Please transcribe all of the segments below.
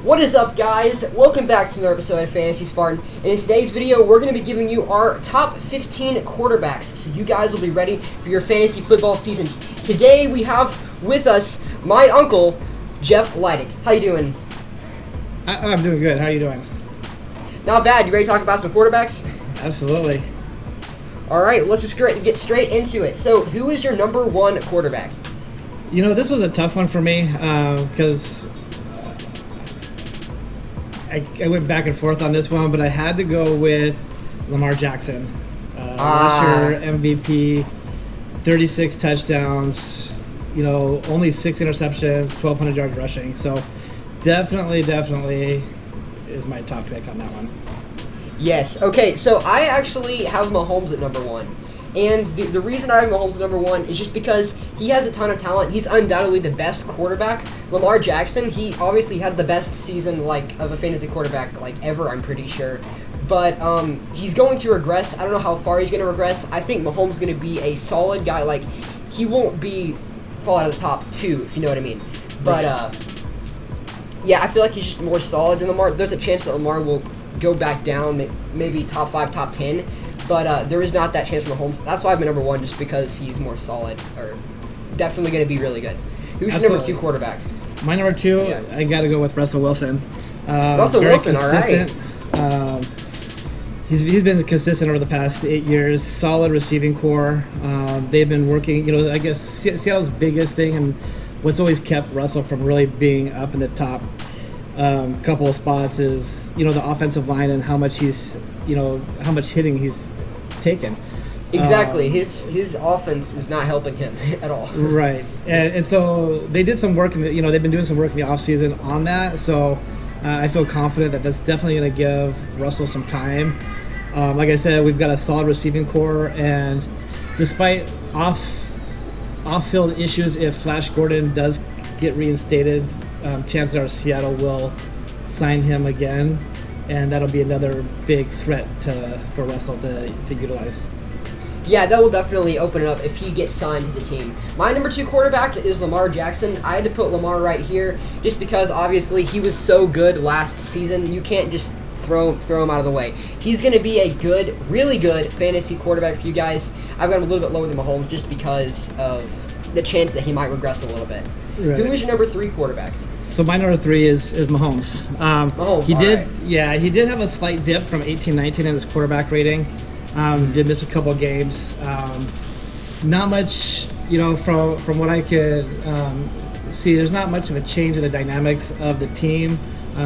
What is up, guys? Welcome back to another episode of Fantasy Spartan. And in today's video, we're going to be giving you our top 15 quarterbacks, so you guys will be ready for your fantasy football seasons. Today, we have with us my uncle, Jeff Lydic. How you doing? I'm doing good. How are you doing? Not bad. You ready to talk about some quarterbacks? Absolutely. All right, let's just get straight into it. So, who is your number one quarterback? You know, this was a tough one for me because I went back and forth on this one, but I had to go with Lamar Jackson. Last year, MVP, 36 touchdowns, only 6 interceptions, 1,200 yards rushing. So definitely is my top pick on that one. Yes. Okay, so I actually have Mahomes at number one. And the reason I have Mahomes at number one is just because he has a ton of talent. He's undoubtedly the best quarterback. Lamar Jackson, he obviously had the best season of a fantasy quarterback ever, I'm pretty sure. But he's going to regress. I don't know how far he's going to regress. I think Mahomes is going to be a solid guy. He won't fall out of the top 2, if you know what I mean. But yeah, I feel like he's just more solid than Lamar. There's a chance that Lamar will go back down, maybe top 5, top 10. But there is not that chance for Mahomes. That's why I'm number one, just because he's more solid, or definitely going to be really good. Who's your number 2 quarterback? My number 2, I got to go with Russel Wilson. Russell Wilson, consistent. All right. He's been consistent over the past 8 years. Solid receiving core. They've been working. I guess Seattle's biggest thing and what's always kept Russell from really being up in the top couple of spots is the offensive line and how much how much hitting he's taken. Exactly. His offense is not helping him at all. Right. And so they did some work they've been doing some work in the offseason on that. So I feel confident that that's definitely going to give Russell some time. Like I said, we've got a solid receiving core, and despite off-field issues, if Flash Gordon does get reinstated, chances are Seattle will sign him again, and that'll be another big threat for Russell to utilize. Yeah, that will definitely open it up if he gets signed to the team. My number 2 quarterback is Lamar Jackson. I had to put Lamar right here just because obviously he was so good last season. You can't just throw him out of the way. He's going to be a really good fantasy quarterback for you guys. I've got him a little bit lower than Mahomes just because of the chance that he might regress a little bit. Right. Who is your number 3 quarterback? So my number 3 is Mahomes. Mahomes. He did have a slight dip from 18-19 in his quarterback rating. Did miss a couple of games. Not much, from what I could see. There's not much of a change in the dynamics of the team.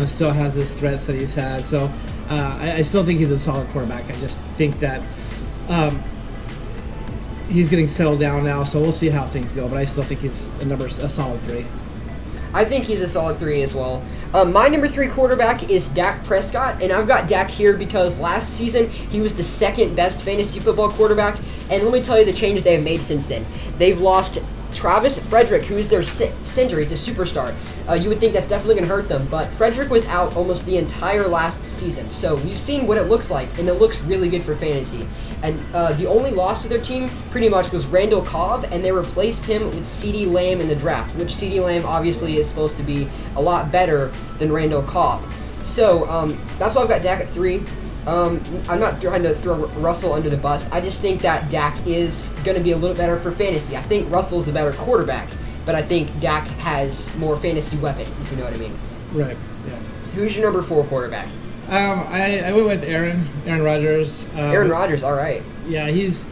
Still has his threats that he's had. So I still think he's a solid quarterback. I just think that he's getting settled down now. So we'll see how things go. But I still think he's a solid 3. I think he's a solid 3 as well. My number 3 quarterback is Dak Prescott, and I've got Dak here because last season he was the second best fantasy football quarterback, and let me tell you the changes they have made since then. They've lost Travis Frederick, who is their center. He's a superstar. You would think that's definitely going to hurt them, but Frederick was out almost the entire last season, so we've seen what it looks like, and it looks really good for fantasy. And the only loss to their team pretty much was Randall Cobb, and they replaced him with CeeDee Lamb in the draft, which CeeDee Lamb obviously is supposed to be a lot better than Randall Cobb. So that's why I've got Dak at 3. I'm not trying to throw Russell under the bus. I just think that Dak is going to be a little better for fantasy. I think Russell's the better quarterback, but I think Dak has more fantasy weapons, if you know what I mean. Right, yeah. Who's your number 4 quarterback? I went with Aaron Rodgers. Aaron Rodgers, all right. Yeah, he's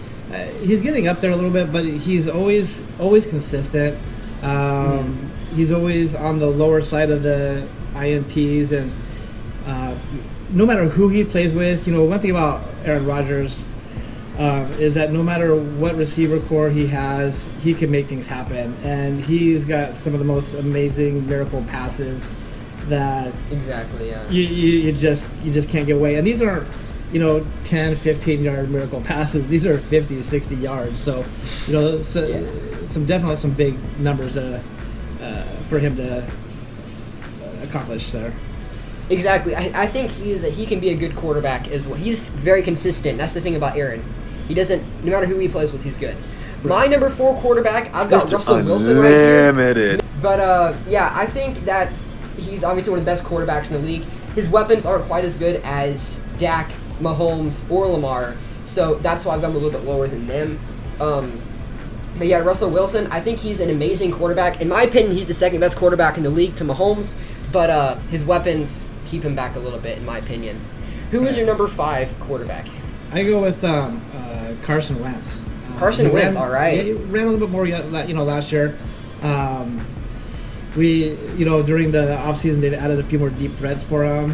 getting up there a little bit, but he's always consistent. He's always on the lower side of the INTs, and no matter who he plays with, one thing about Aaron Rodgers is that no matter what receiver core he has, he can make things happen, and he's got some of the most amazing miracle passes that you just can't get away. And these aren't 10, 15 yard miracle passes. These are 50, 60 yards. So some big numbers for him to accomplish there. Exactly. I think he can be a good quarterback as well. He's very consistent. That's the thing about Aaron. He doesn't, no matter who he plays with, he's good. My number 4 quarterback, I've got Russell Wilson right here. But yeah, I think that he's obviously one of the best quarterbacks in the league. His weapons aren't quite as good as Dak, Mahomes, or Lamar, so that's why I've got him a little bit lower than them. But yeah, Russell Wilson, I think he's an amazing quarterback. In my opinion, he's the second best quarterback in the league to Mahomes, but his weapons keep him back a little bit, in my opinion. Who is your number 5 quarterback? I go with Carson Wentz. Carson Wentz, all right. He ran a little bit more, last year. During the offseason, they've added a few more deep threats for him.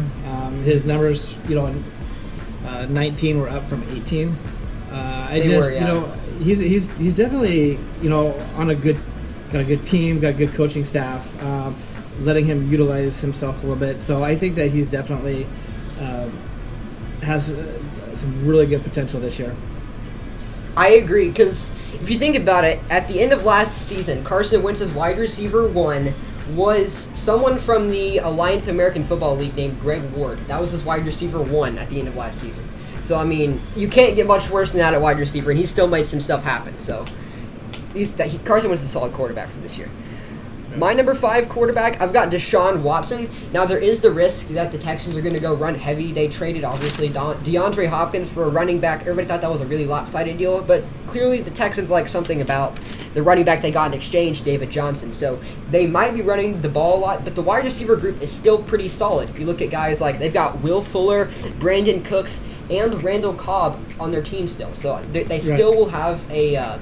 His numbers, in 19 were up from 18. He's definitely, on got a good team, got a good coaching staff, letting him utilize himself a little bit. So I think that he's definitely has some really good potential this year. I agree, because if you think about it, at the end of last season, Carson Wentz's wide receiver 1 was someone from the Alliance of American Football League named Greg Ward. That was his wide receiver 1 at the end of last season. So, I mean, you can't get much worse than that at wide receiver, and he still made some stuff happen. So, Carson Wentz is a solid quarterback for this year. My number 5 quarterback, I've got Deshaun Watson. Now, there is the risk that the Texans are going to go run heavy. They traded, obviously, DeAndre Hopkins for a running back. Everybody thought that was a really lopsided deal, but clearly the Texans like something about the running back they got in exchange, David Johnson. So they might be running the ball a lot, but the wide receiver group is still pretty solid. If you look at guys like, they've got Will Fuller, Brandon Cooks, and Randall Cobb on their team still. So they still will have a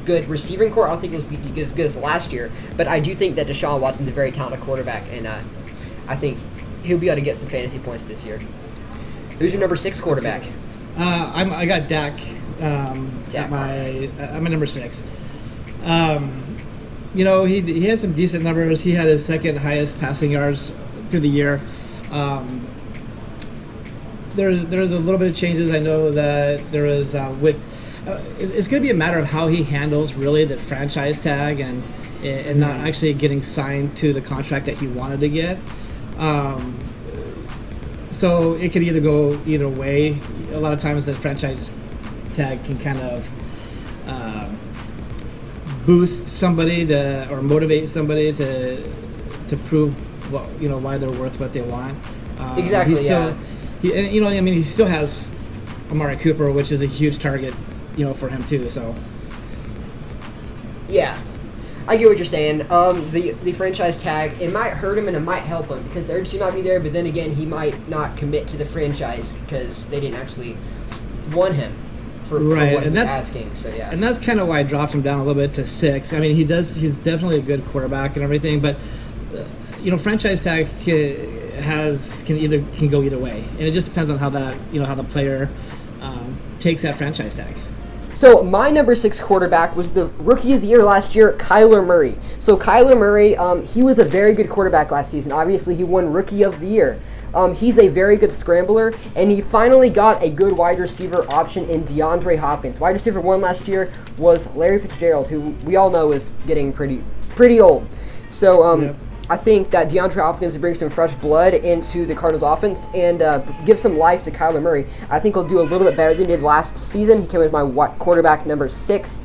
good receiving core. I don't think it will be as good as last year, but I do think that Deshaun Watson's a very talented quarterback, and I think he'll be able to get some fantasy points this year. Who's your number 6 quarterback? I got Dak. I'm a number 6. He has some decent numbers. He had his second highest passing yards through the year. There's a little bit of changes. I know that there is it's going to be a matter of how he handles really the franchise tag and not actually getting signed to the contract that he wanted to get. So it could either go either way. A lot of times the franchise tag can kind of boost somebody or motivate somebody to prove why they're worth what they want. Exactly. He still has Amari Cooper, which is a huge target, for him too. So. Yeah, I get what you're saying. The franchise tag, it might hurt him and it might help him because the urgency might be there, but then again, he might not commit to the franchise because they didn't actually want him for what he's asking. So yeah, and that's kind of why I dropped him down a little bit to 6. I mean, he's definitely a good quarterback and everything, but franchise tag can go either way, and it just depends on how the player takes that franchise tag. So my number 6 quarterback was the Rookie of the Year last year, Kyler Murray. So Kyler Murray, he was a very good quarterback last season. Obviously, he won Rookie of the Year. He's a very good scrambler, and he finally got a good wide receiver option in DeAndre Hopkins. Wide receiver 1 last year was Larry Fitzgerald, who we all know is getting pretty old. So Yep. I think that DeAndre Hopkins brings some fresh blood into the Cardinals offense and gives some life to Kyler Murray. I think he'll do a little bit better than he did last season. He came as my quarterback number 6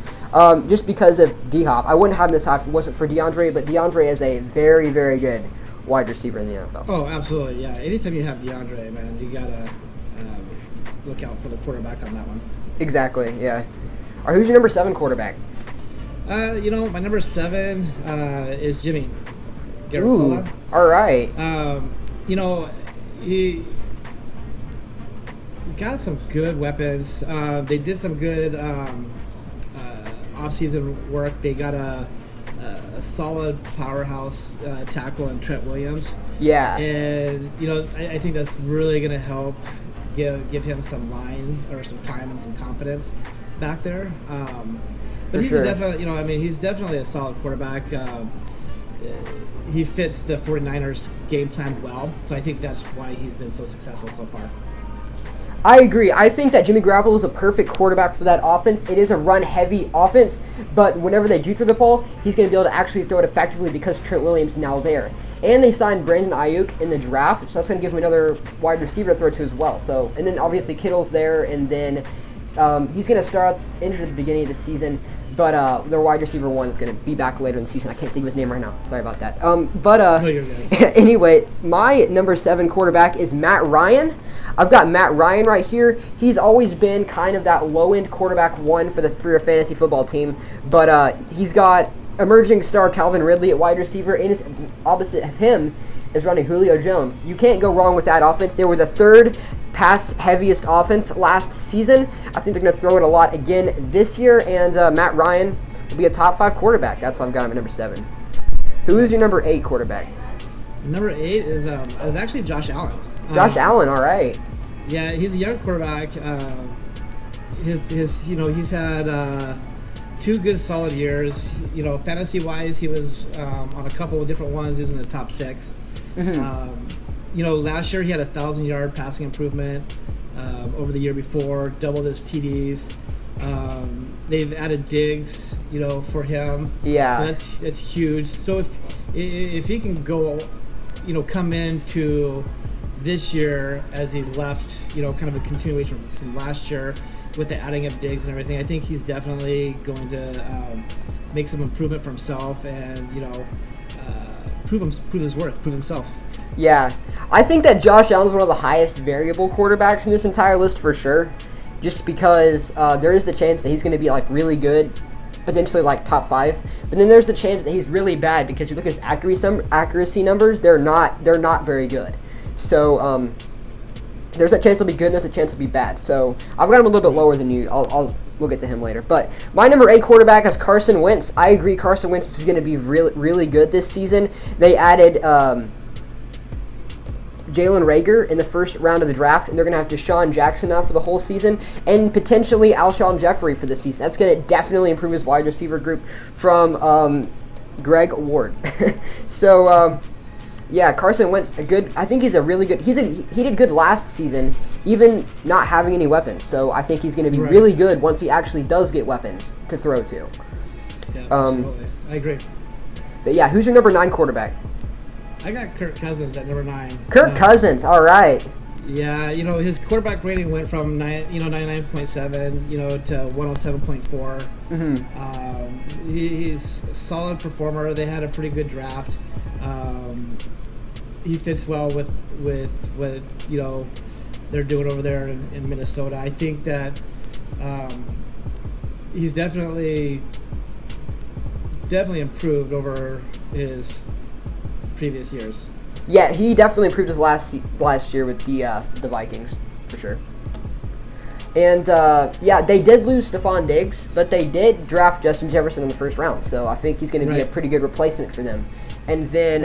just because of D-Hop. I wouldn't have him this high if it wasn't for DeAndre, but DeAndre is a very, very good wide receiver in the NFL. Oh, absolutely, yeah. Anytime you have DeAndre, man, you got to look out for the quarterback on that one. Exactly, yeah. All right, who's your number 7 quarterback? My number 7 is Jimmy Garoppolo. Ooh, all right. He got some good weapons. They did some good off-season work. They got a solid powerhouse tackle in Trent Williams. Yeah. And, I think that's really going to help give him some line or some time and some confidence back there. But he's he's definitely a solid quarterback. He fits the 49ers game plan well, so I think that's why he's been so successful so far. I agree. I think that Jimmy Garoppolo is a perfect quarterback for that offense. It is a run-heavy offense, but whenever they do throw the ball, he's going to be able to actually throw it effectively because Trent Williams is now there. And they signed Brandon Ayuk in the draft, so that's going to give him another wide receiver to throw to as well. So, and then obviously Kittle's there, and then he's going to start out injured at the beginning of the season. But their wide receiver 1 is going to be back later in the season. I can't think of his name right now. Sorry about that. No, you're good. Anyway, my number 7 quarterback is Matt Ryan. I've got Matt Ryan right here. He's always been kind of that low-end quarterback 1 for your fantasy football team. But he's got emerging star Calvin Ridley at wide receiver, and opposite of him is running Julio Jones. You can't go wrong with that offense. They were the 3rd pass-heaviest offense last season. I think they're going to throw it a lot again this year, and Matt Ryan will be a top 5 quarterback. That's why I've got him at number 7. Who is your number 8 quarterback? Number 8 is actually Josh Allen. Josh Allen, all right. Yeah, he's a young quarterback. He's had 2 good solid years. Fantasy-wise, he was on a couple of different ones. He was in the top 6. Last year he had a 1,000-yard passing improvement over the year before, doubled his TDs. They've added Diggs, for him. Yeah. So that's huge. So if he can go, come into this year as he left, kind of a continuation from last year with the adding of Diggs and everything, I think he's definitely going to make some improvement for himself and, prove his worth, prove himself. Yeah, I think that Josh Allen is one of the highest variable quarterbacks in this entire list for sure, just because there is the chance that he's going to be really good, potentially top 5, but then there's the chance that he's really bad because you look at his accuracy numbers, they're not very good. So there's that chance he'll be good and there's a chance he'll be bad. So I've got him a little bit lower than you. We'll get to him later. But my number 8 quarterback is Carson Wentz. I agree Carson Wentz is going to be really, really good this season. They added Jalen Reagor in the first round of the draft, and they're going to have Deshaun Jackson now for the whole season, and potentially Alshon Jeffrey for the season. That's going to definitely improve his wide receiver group from Greg Ward. So, yeah, Carson Wentz, I think he's a really good, he did good last season, even not having any weapons. So I think he's going to be really good once he actually does get weapons to throw to. Yeah, absolutely. I agree. But yeah, who's your number 9 quarterback? I got Kirk Cousins at number 9. Kirk Cousins, all right. Yeah, his quarterback rating went from 99.7, to 107.4. Mm-hmm. He's a solid performer. They had a pretty good draft. He fits well with what they're doing over there in Minnesota. I think that he's definitely improved over his previous years. Yeah, he definitely improved his last year with the Vikings, for sure. And, they did lose Stephon Diggs, but they did draft Justin Jefferson in the first round, so I think he's going to be a pretty good replacement for them. And then,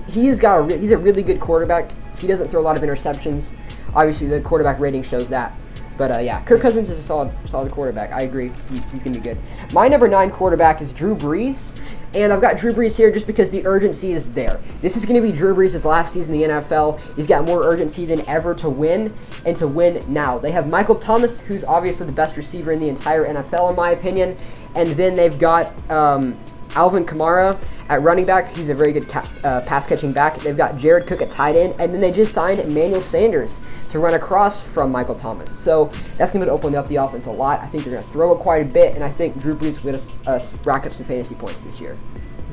he's a really good quarterback. He doesn't throw a lot of interceptions. Obviously, the quarterback rating shows that. But, Kirk Cousins is a solid quarterback. I agree. He's going to be good. My number 9 quarterback is Drew Brees. And I've got Drew Brees here just because the urgency is there. This is going to be Drew Brees' last season in the NFL. He's got more urgency than ever to win, and to win now. They have Michael Thomas, who's obviously the best receiver in the entire NFL, in my opinion. And then they've got Alvin Kamara at running back. He's a very good pass-catching back. They've got Jared Cook at tight end. And then they just signed Emmanuel Sanders to run across from Michael Thomas. So that's going to open up the offense a lot. I think they're going to throw it quite a bit, and I think Drew Brees will get us rack up some fantasy points this year.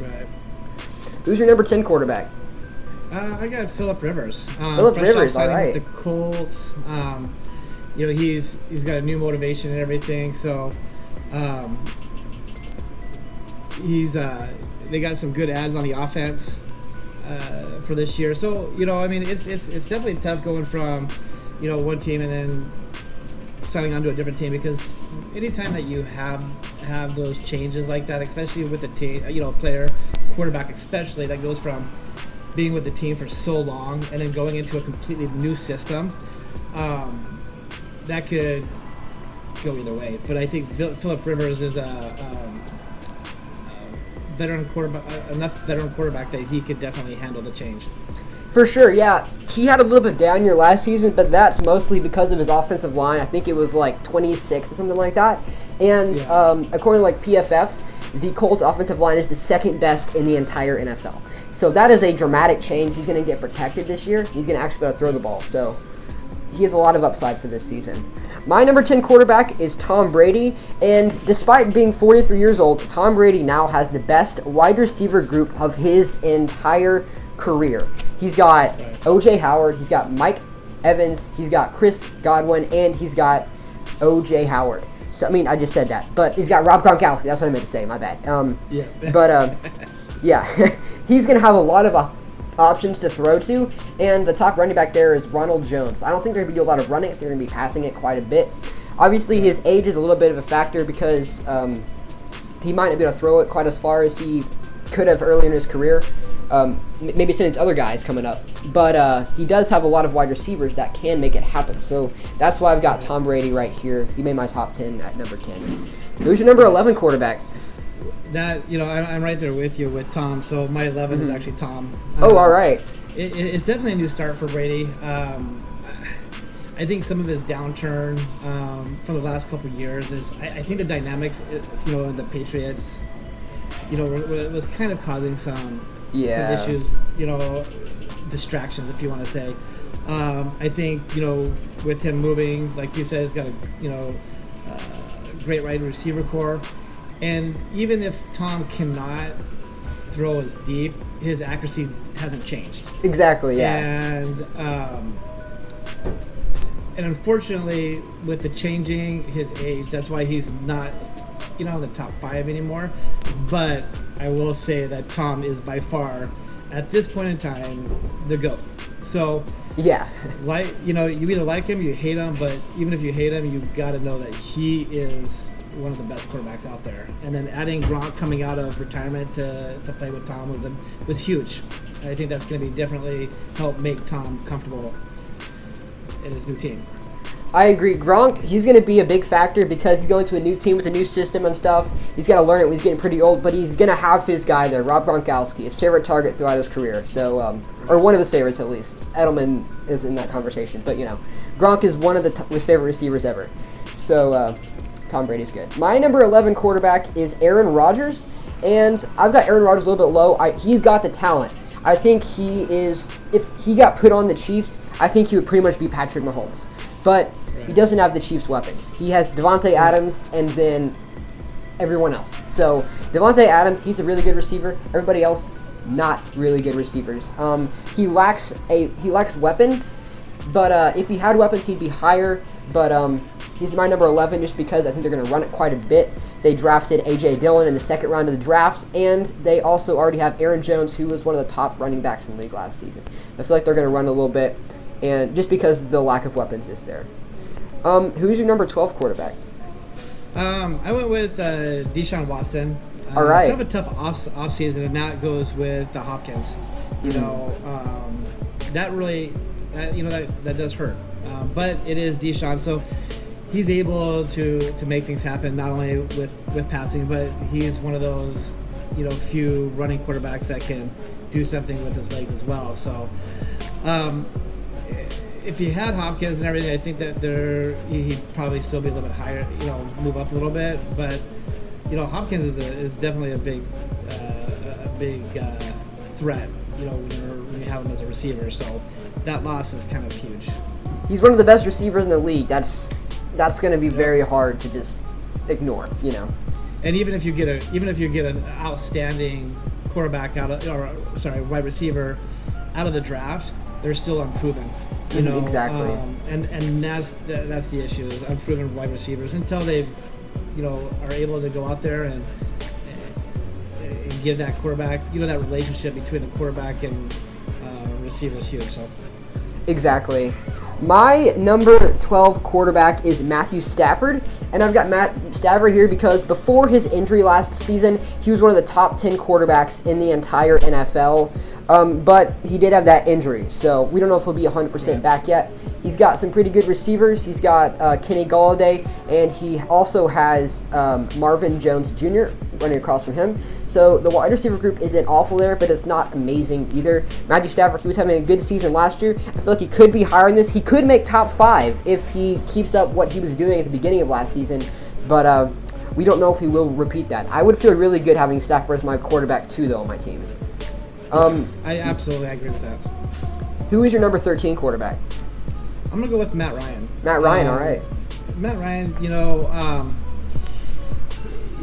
Right. Who's your number 10 quarterback? I got Phillip Rivers. Phillip Rivers, all right. With the Colts. He's got a new motivation and everything. So, they got some good ads on the offense for this year. So it's definitely tough going from one team and then signing on to a different team, because anytime that you have those changes like that, especially with the team, player, quarterback especially, that goes from being with the team for so long and then going into a completely new system, that could go either way. But I think Phillip Rivers is enough veteran quarterback that he could definitely handle the change. For sure, yeah. He had a little bit down year last season, but that's mostly because of his offensive line. I think it was 26 or something like that. And according to PFF, the Colts offensive line is the second best in the entire NFL. So that is a dramatic change. He's going to get protected this year. He's going to actually be able to throw the ball. So he has a lot of upside for this season. My number 10 quarterback is Tom Brady, and despite being 43 years old, Tom Brady now has the best wide receiver group of his entire career. He's got O.J. Howard, he's got Mike Evans, he's got Chris Godwin, and he's got O.J. Howard. So, I mean, I just said that, but he's got Rob Gronkowski. That's what I meant to say. My bad. Yeah, he's gonna have a lot of options to throw to, and the top running back there is Ronald Jones. I don't think they're going to do a lot of running. They're going to be passing it quite a bit. Obviously, his age is a little bit of a factor because he might not be able to throw it quite as far as he could have earlier in his career. Maybe since other guys coming up. But he does have a lot of wide receivers that can make it happen. So that's why I've got Tom Brady right here. He made my top 10 at number 10. Who's your number 11 quarterback? That, I'm right there with you with Tom. So my 11 is actually Tom. All right. It's definitely a new start for Brady. I think some of his downturn from the last couple of years is, I think the dynamics, in the Patriots, was kind of causing some issues, distractions, if you want to say. I think, with him moving, like you said, he's got a great wide receiver core. And even if Tom cannot throw as deep, his accuracy hasn't changed. Exactly, yeah. And unfortunately, with the changing his age, that's why he's not, in the top 5 anymore. But I will say that Tom is by far, at this point in time, the GOAT. So, yeah, you either like him, you hate him, but even if you hate him, you got to know that he is one of the best quarterbacks out there. And then adding Gronk coming out of retirement to play with Tom was huge. I think that's going to be definitely help make Tom comfortable in his new team. I agree. Gronk, he's going to be a big factor because he's going to a new team with a new system and stuff. He's got to learn it when he's getting pretty old, but he's going to have his guy there, Rob Gronkowski, his favorite target throughout his career. So, or one of his favorites at least. Edelman is in that conversation, but Gronk is one of his favorite receivers ever. So, Tom Brady's good. My number 11 quarterback is Aaron Rodgers, and I've got Aaron Rodgers a little bit low. He's got the talent. I think if he got put on the Chiefs, I think he would pretty much be Patrick Mahomes. But he doesn't have the Chiefs' weapons. He has Devontae Adams and then everyone else. So Devontae Adams, he's a really good receiver. Everybody else, not really good receivers. He lacks weapons, but if he had weapons, he'd be higher. But he's my number 11 just because I think they're going to run it quite a bit. They drafted A.J. Dillon in the second round of the draft, and they also already have Aaron Jones, who was one of the top running backs in the league last season. I feel like they're going to run a little bit, and just because the lack of weapons is there. Who's your number 12 quarterback? I went with Deshaun Watson. All right. Kind of a tough off season, and that goes with the Hopkins. That really, that does hurt. But it is Deshaun, so he's able to make things happen not only with passing, but he's one of those few running quarterbacks that can do something with his legs as well. So if he had Hopkins and everything, I think that he'd probably still be a little bit higher, move up a little bit. But Hopkins is definitely a big threat. When you have him as a receiver, so that loss is kind of huge. He's one of the best receivers in the league. That's going to be very hard to just ignore, And even if you get an outstanding quarterback wide receiver out of the draft, they're still unproven. Exactly. And that's the issue, is unproven wide receivers until they, are able to go out there and give that quarterback, that relationship between the quarterback and receiver is huge. So. Exactly. My number 12 quarterback is Mathew Stafford, and I've got Matt Stafford here because before his injury last season, he was one of the top 10 quarterbacks in the entire NFL, but he did have that injury, so we don't know if he'll be 100% back yet. He's got some pretty good receivers. He's got Kenny Golladay, and he also has Marvin Jones Jr. running across from him. So the wide receiver group isn't awful there, but it's not amazing either. Matthew Stafford, he was having a good season last year. I feel like he could be higher than this. He could make top 5 if he keeps up what he was doing at the beginning of last season, but we don't know if he will repeat that. I would feel really good having Stafford as my quarterback too, though, on my team. I absolutely agree with that. Who is your number 13 quarterback? I'm going to go with Matt Ryan. Matt Ryan, all right. Matt Ryan,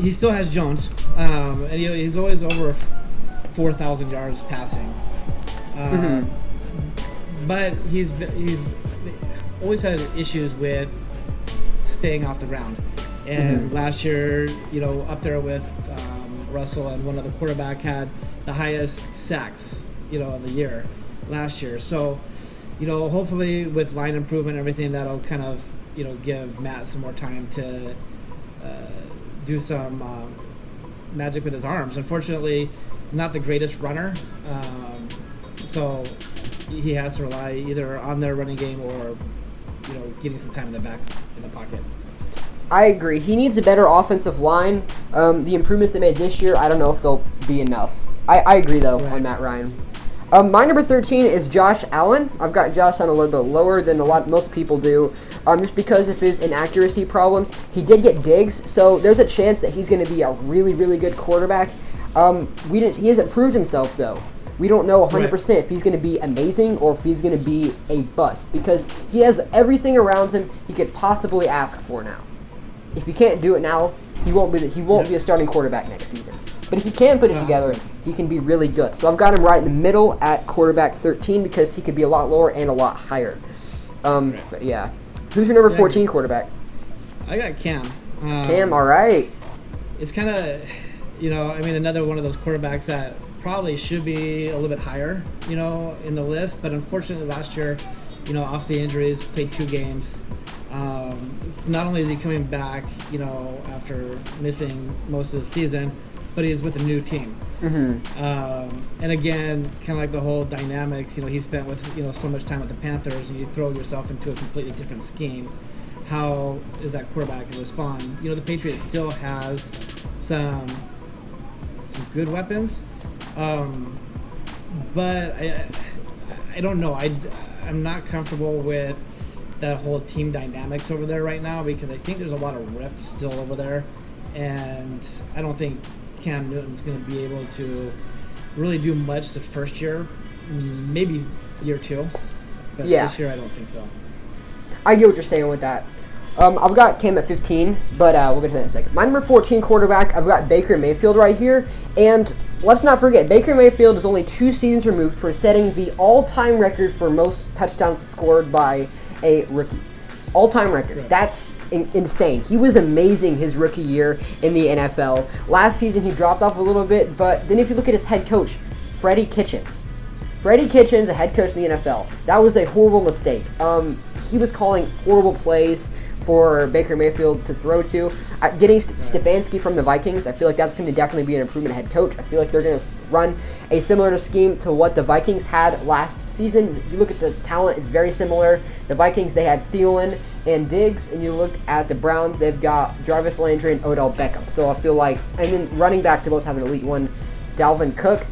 he still has Jones, and he's always over 4,000 yards passing. But he's always had issues with staying off the ground. And last year, up there with Russell and one other quarterback had the highest sacks, of the year last year. So, hopefully with line improvement and everything, that'll kind of, give Matt some more time to do some magic with his arms. Unfortunately, not the greatest runner, so he has to rely either on their running game or, getting some time in the pocket. I agree. He needs a better offensive line. The improvements they made this year, I don't know if they'll be enough. I agree, though, on Matt Ryan. My number 13 is Josh Allen. I've got Josh Allen a little bit lower than most people do, just because of his inaccuracy problems. He did get Diggs, so there's a chance that he's going to be a really, really good quarterback. He hasn't proved himself, though. We don't know 100% if he's going to be amazing or if he's going to be a bust, because he has everything around him he could possibly ask for now. If he can't do it now, he won't be a starting quarterback next season. But if he can put it together, he can be really good. So I've got him right in the middle at quarterback 13 because he could be a lot lower and a lot higher. But yeah. Who's your number 14 quarterback? I got Cam. Cam, all right. It's kind of, another one of those quarterbacks that probably should be a little bit higher, in the list. But unfortunately last year, off the injuries, played 2 games. Not only is he coming back, after missing most of the season, but he's with a new team. And again, kind of like the whole dynamics, he spent with, so much time with the Panthers, and you throw yourself into a completely different scheme. How is that quarterback going to respond? The Patriots still has some good weapons, but I don't know. I'm not comfortable with that whole team dynamics over there right now, because I think there's a lot of rifts still over there, and I don't think Cam Newton's going to be able to really do much the first year, maybe year 2, but this year I don't think so. I get what you're saying with that. I've got Cam at 15, but we'll get to that in a second. My number 14 quarterback, I've got Baker Mayfield right here, and let's not forget, Baker Mayfield is only 2 seasons removed from setting the all-time record for most touchdowns scored by a rookie. All-time record. Right. That's insane. He was amazing his rookie year in the NFL. Last season he dropped off a little bit, but then if you look at his head coach, Freddie Kitchens. Freddie Kitchens, a head coach in the NFL. That was a horrible mistake. He was calling horrible plays for Baker Mayfield to throw to. Getting Stefanski from the Vikings, I feel like that's going to definitely be an improvement head coach. I feel like they're going to run a similar scheme to what the Vikings had last season. If you look at the talent, it's very similar. The Vikings, they had Thielen and Diggs, and you look at the Browns, they've got Jarvis Landry and Odell Beckham. So I feel like, and then running back, they both have an elite one, Dalvin Cook,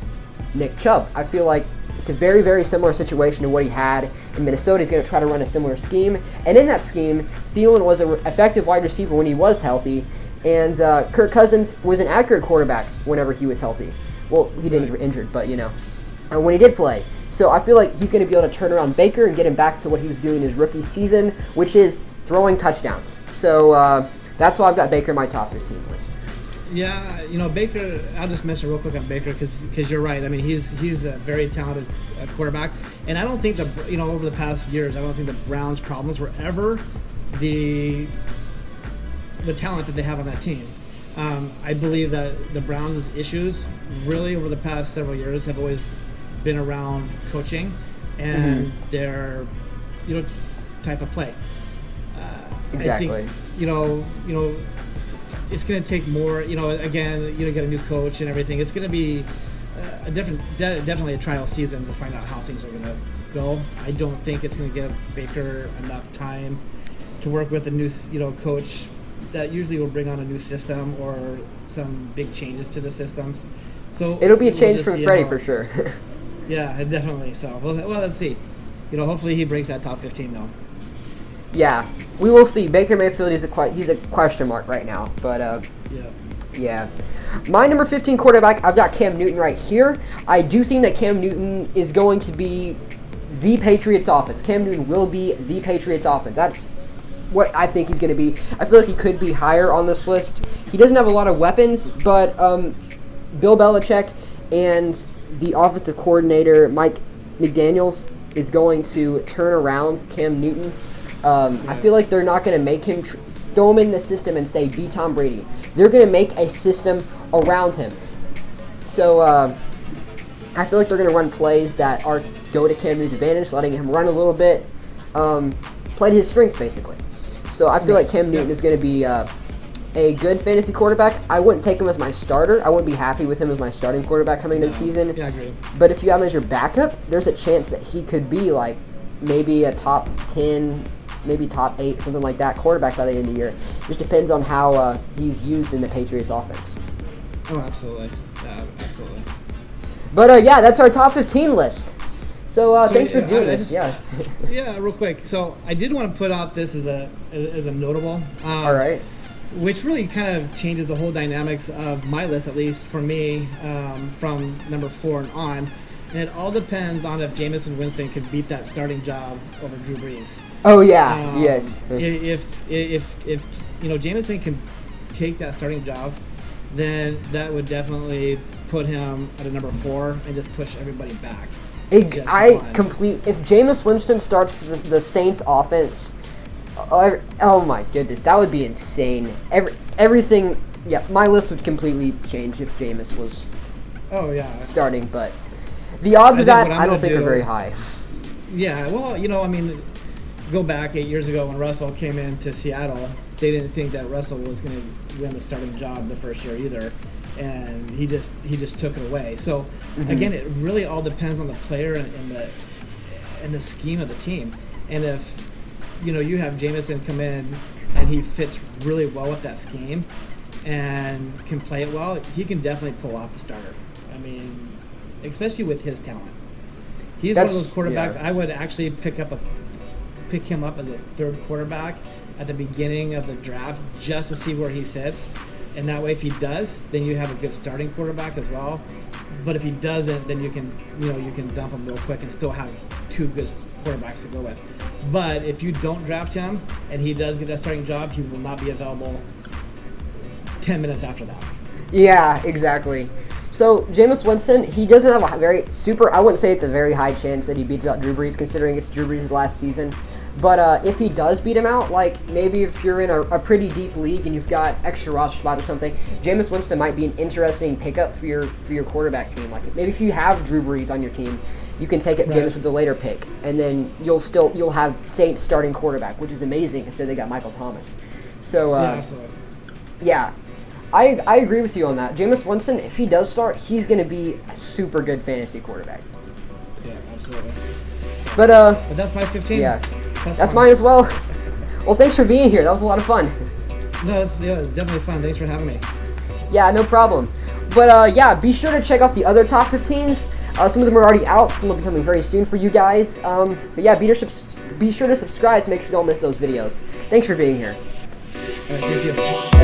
Nick Chubb. I feel like it's a very, very similar situation to what he had in Minnesota. He's going to try to run a similar scheme. And in that scheme, Thielen was an effective wide receiver when he was healthy, and Kirk Cousins was an accurate quarterback whenever he was healthy. Well, he didn't get injured, but, when he did play. So I feel like he's going to be able to turn around Baker and get him back to what he was doing in his rookie season, which is throwing touchdowns. So that's why I've got Baker in my top 15 list. Yeah, Baker, I'll just mention real quick on Baker because you're right. I mean, he's a very talented quarterback. And I don't think over the past years, I don't think the Browns' problems were ever the talent that they have on that team. I believe that the Browns' issues really over the past several years have always been around coaching and their type of play. Exactly. I think, it's going to take more, again, get a new coach and everything. It's going to be definitely a trial season to find out how things are going to go. I don't think it's going to give Baker enough time to work with a new, coach that usually will bring on a new system or some big changes to the systems. So it'll be a change from Freddie for sure. Yeah, definitely. So, well, let's see. Hopefully he breaks that top 15 though. Yeah, we will see. Baker Mayfield he's a question mark right now, but yeah. My number 15 quarterback, I've got Cam Newton right here. I do think that Cam Newton is going to be the Patriots offense. Cam Newton will be the Patriots offense. what I think he's going to be. I feel like he could be higher on this list. He doesn't have a lot of weapons, but Bill Belichick and the offensive coordinator, Mike McDaniels, is going to turn around Cam Newton. I feel like they're not going to make him throw him in the system and say, be Tom Brady. They're going to make a system around him. So I feel like they're going to run plays that go to Cam Newton's advantage, letting him run a little bit, play to his strengths, basically. So I feel like Cam Newton is going to be a good fantasy quarterback. I wouldn't take him as my starter. I wouldn't be happy with him as my starting quarterback coming into the season. Yeah, I agree. But if you have him as your backup, there's a chance that he could be like maybe a top 10, maybe top 8, something like that, quarterback by the end of the year. Just depends on how he's used in the Patriots offense. Oh, absolutely. Yeah, absolutely. But, yeah, that's our top 15 list. So thanks for doing this. Yeah, real quick. So I did want to put out this as a notable. All right. Which really kind of changes the whole dynamics of my list, at least for me, from number 4 and on. And it all depends on if Jameis Winston could beat that starting job over Drew Brees. Oh yeah, yes. If Jameis can take that starting job, then that would definitely put him at a number 4 and just push everybody back. If Jameis Winston starts for the Saints offense, oh my goodness, that would be insane. Everything, yeah, my list would completely change if Jameis was starting, but the odds of that I don't think are very high. Yeah, well, go back 8 years ago when Russell came into Seattle, they didn't think that Russell was going to win the starting job the first year either, and he just took it away. So again, it really all depends on the player and the scheme of the team. And if you have Jameson come in and he fits really well with that scheme and can play it well, he can definitely pull off the starter. I mean, especially with his talent. He's one of those quarterbacks I would actually pick him up as a third quarterback at the beginning of the draft just to see where he sits. And that way, if he does, then you have a good starting quarterback as well. But if he doesn't, then you can dump him real quick and still have 2 good quarterbacks to go with. But if you don't draft him and he does get that starting job, he will not be available 10 minutes after that. Yeah, exactly. So Jameis Winston, he doesn't have a I wouldn't say it's a very high chance that he beats out Drew Brees, considering it's Drew Brees' last season. But if he does beat him out, like maybe if you're in a pretty deep league and you've got extra roster spot or something, Jameis Winston might be an interesting pickup for your quarterback team. Like maybe if you have Drew Brees on your team, you can take up Jameis with the later pick, and then you'll have Saints starting quarterback, which is amazing instead they got Michael Thomas. So absolutely. Yeah. I agree with you on that. Jameis Winston, if he does start, he's going to be a super good fantasy quarterback. Yeah, absolutely. But that's my 15. Yeah. That's mine as well. Well, thanks for being here. That was a lot of fun. No, it's definitely fun. Thanks for having me. Yeah, no problem. But be sure to check out the other top 15s. Some of them are already out. Some will be coming very soon for you guys. But yeah, be sure to subscribe to make sure you don't miss those videos. Thanks for being here. All right, thank you.